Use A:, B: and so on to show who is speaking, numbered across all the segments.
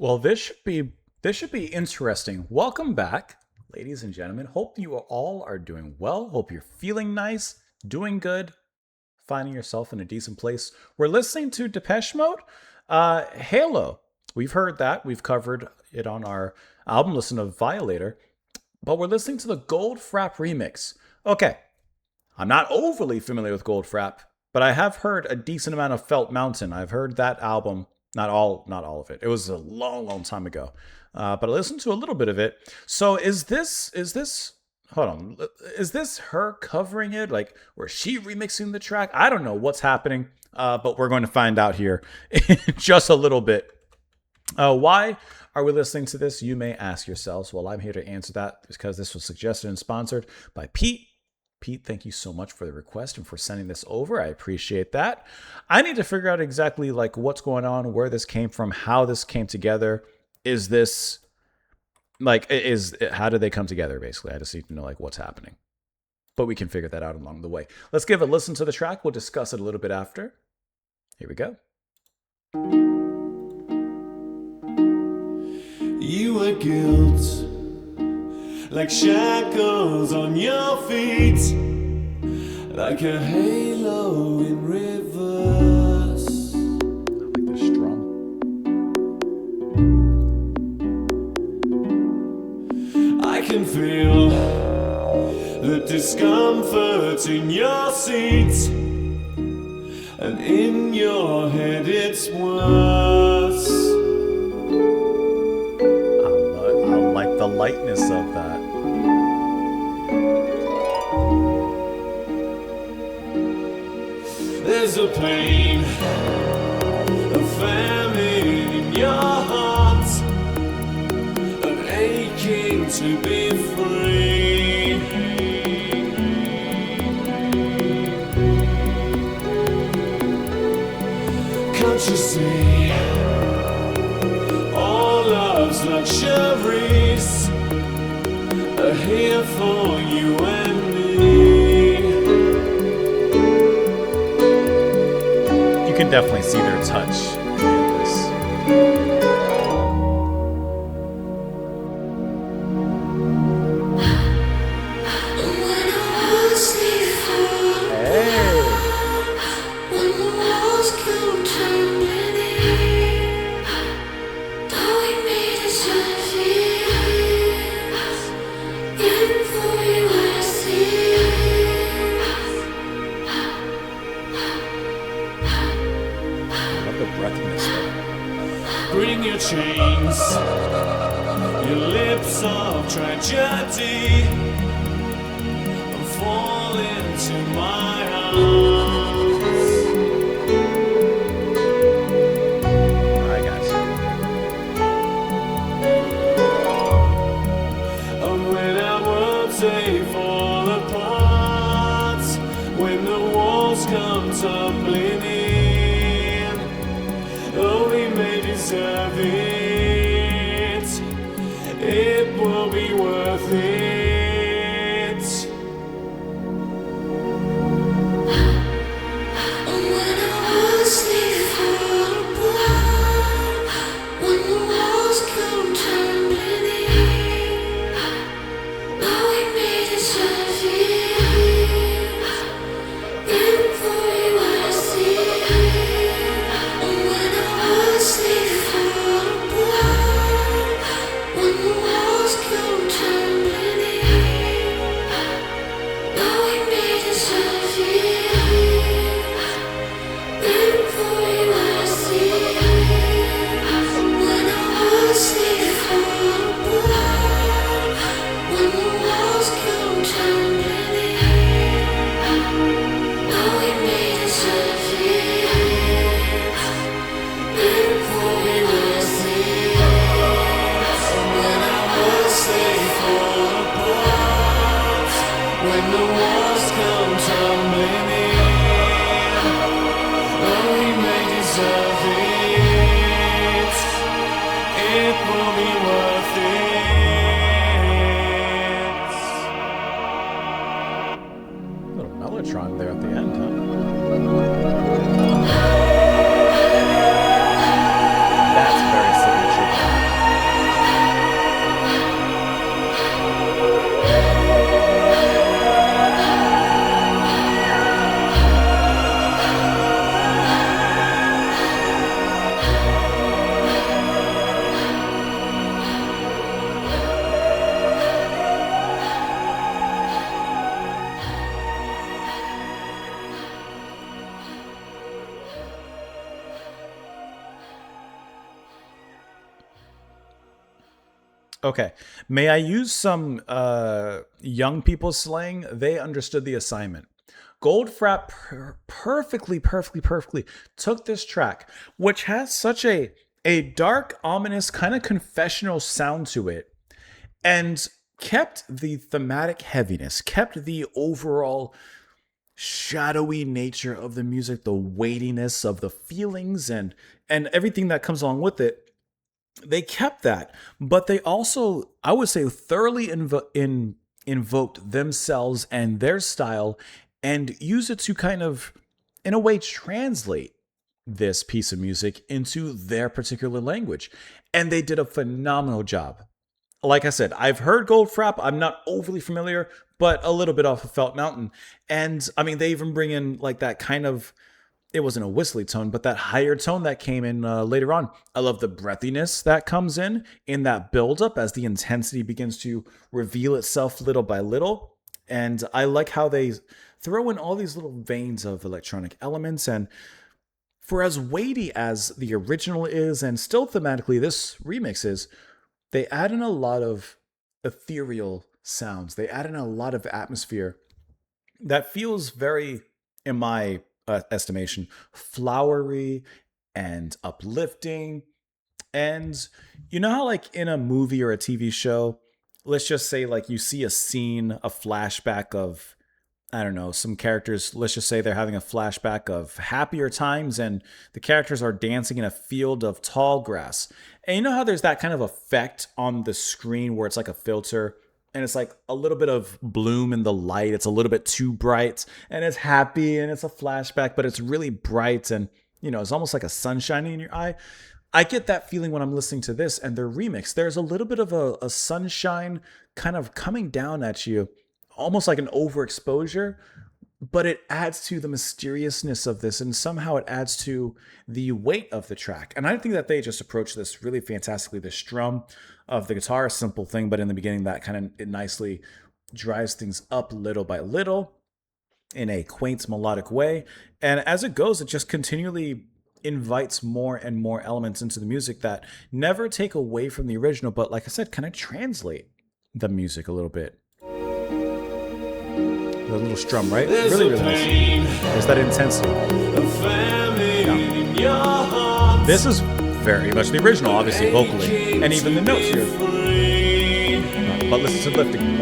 A: Well, this should be interesting. Welcome back, ladies and gentlemen. Hope you all are doing well. Hope you're feeling nice, doing good, finding yourself in a decent place. We're listening to Depeche Mode, Halo. We've heard that. We've covered it on our album listen of Violator, but we're listening to the Goldfrapp remix. Okay, I'm not overly familiar with Goldfrapp, but I have heard a decent amount of Felt Mountain. I've heard that album, not all of it. It was a long, long time ago, but I listened to a little bit of it. So is this? Hold on, is this her covering it? Like, or is she remixing the track? I don't know what's happening, but we're going to find out here in just a little bit. Why are we listening to this? You may ask yourselves. Well, I'm here to answer that because this was suggested and sponsored by Pete. Pete, thank you so much for the request and for sending this over. I appreciate that. I need to figure out exactly like what's going on, where this came from, how this came together. Is this like is how did they come together? Basically, I just need to know like what's happening. But we can figure that out along the way. Let's give a listen to the track. We'll discuss it a little bit after. Here we go.
B: You were guilt, like shackles on your feet, like a halo in reverse.
A: I like this drum.
B: I can feel the discomfort in your seat, and in your head it's worse.
A: I like the lightness of that.
B: There's a pain, a famine in your heart, an aching to be free. Can't you see all love's luxuries are here for you and me?
A: You can definitely see their touch in this.
B: Bring your chains, your lips of tragedy, and fall into my arms.
A: Alright, guys.
B: And when our worlds they fall apart, when the walls come tumbling in, oh, we may deserve it. It will be worth it.
A: Okay. May I use some young people slang? They understood the assignment. Goldfrapp perfectly took this track, which has such a dark, ominous, kind of confessional sound to it, and kept the thematic heaviness, kept the overall shadowy nature of the music, the weightiness of the feelings and everything that comes along with it. They kept that, but they also, I would say, thoroughly invoked themselves and their style and use it to kind of, in a way, translate this piece of music into their particular language. And they did a phenomenal job. Like I said, I've heard Goldfrapp. I'm not overly familiar, but a little bit off of Felt Mountain. And I mean, they even bring in like that kind of, it wasn't a whistly tone, but that higher tone that came in later on. I love the breathiness that comes in that buildup as the intensity begins to reveal itself little by little. And I like how they throw in all these little veins of electronic elements. And for as weighty as the original is, and still thematically this remix is, they add in a lot of ethereal sounds. They add in a lot of atmosphere that feels very, in my estimation, flowery and uplifting. And you know how, like, in a movie or a TV show, let's just say, like, you see a scene, a flashback of, I don't know, some characters, let's just say they're having a flashback of happier times and the characters are dancing in a field of tall grass. And you know how there's that kind of effect on the screen where it's like a filter and it's like a little bit of bloom in the light. It's a little bit too bright and it's happy and it's a flashback, but it's really bright and, you know, it's almost like a sunshine in your eye. I get that feeling when I'm listening to this and their remix. There's a little bit of a sunshine kind of coming down at you, almost like an overexposure, but it adds to the mysteriousness of this and somehow it adds to the weight of the track. And I think that they just approach this really fantastically. The strum of the guitar, a simple thing, but in the beginning that kind of it nicely drives things up little by little in a quaint melodic way. And as it goes, it just continually invites more and more elements into the music that never take away from the original, but like I said, kind of translate the music a little bit. The little strum, right? Really nice. There's that intensity. Yeah. This is very much the original, obviously, vocally. And even the notes here. But listen to lifting.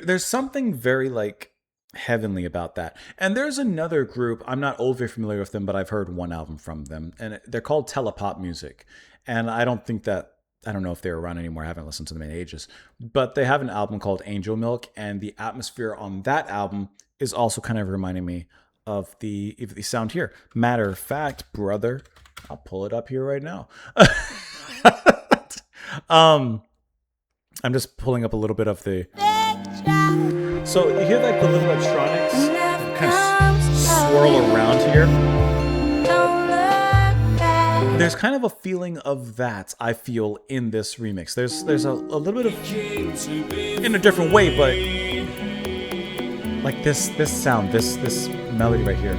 A: There's something very, like, heavenly about that. And there's another group, I'm not overly familiar with them, but I've heard one album from them. And they're called Telepop Music. And I don't know if they're around anymore. I haven't listened to them in ages. But they have an album called Angel Milk, and the atmosphere on that album is also kind of reminding me of the sound here. Matter of fact, brother, I'll pull it up here right now. I'm just pulling up a little bit of the. So you hear like the little electronics kind of swirl around here. There's kind of a feeling of that, I feel, in this remix. There's a little bit of, in a different way, but like this sound, this melody right here.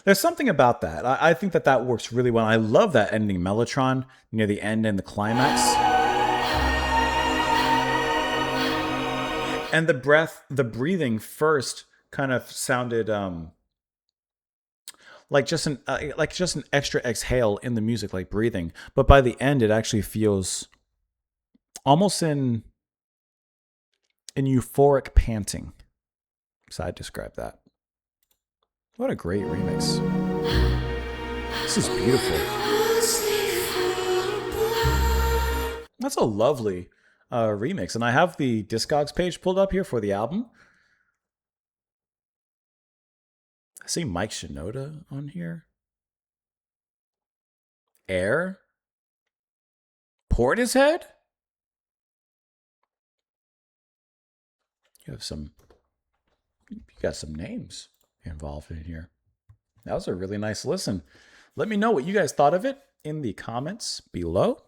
A: There's something about that. I think that works really well. I love that ending mellotron near the end and the climax. And the breathing first kind of sounded like just an extra exhale in the music, like breathing. But by the end, it actually feels almost in euphoric panting. So I'd describe that. What a great remix! This is beautiful. That's a lovely remix, and I have the Discogs page pulled up here for the album. I see Mike Shinoda on here. Air? Portishead? You got some names involved in here. That was a really nice listen. Let me know what you guys thought of it in the comments below.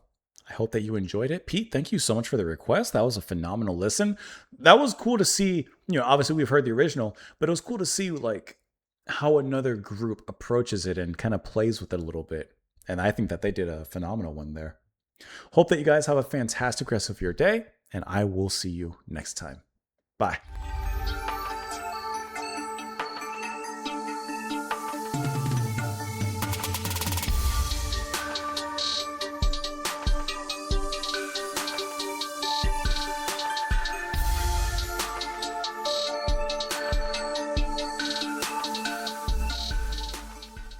A: I hope that you enjoyed it. Pete, thank you so much for the request. That was a phenomenal listen. That was cool to see. You know, obviously we've heard the original, but it was cool to see like how another group approaches it and kind of plays with it a little bit. And I think that they did a phenomenal one there. Hope that you guys have a fantastic rest of your day, and I will see you next time. Bye.